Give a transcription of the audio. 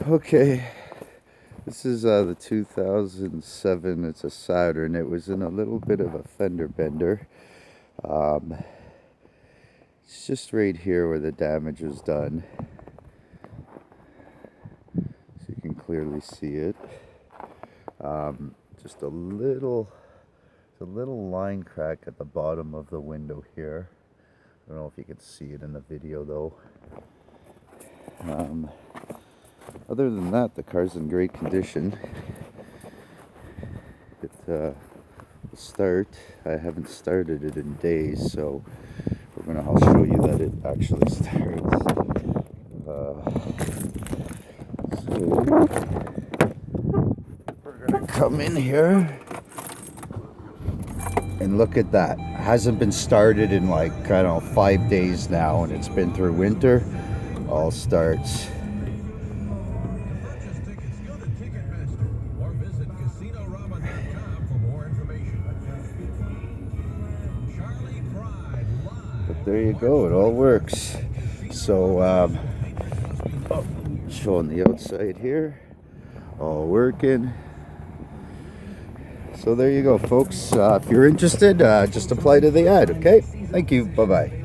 Okay, this is the 2007. It's a Saturn. It was in a little bit of a fender bender. Um, it's just right here where the damage was done. So you can clearly see it. Just a little line crack at the bottom of the window here. I don't know if you can see it in the video though. Other than that, the car's in great condition. It will start. I haven't started it in days, so I'll show you that it actually starts. So we're gonna come in here and look at that. It hasn't been started in like, I don't know, 5 days now, and it's been through winter. All starts. But there you go, it all works. So showing the outside here, all working. So there you go, folks. If you're interested, just apply to the ad. Okay, thank you. Bye bye.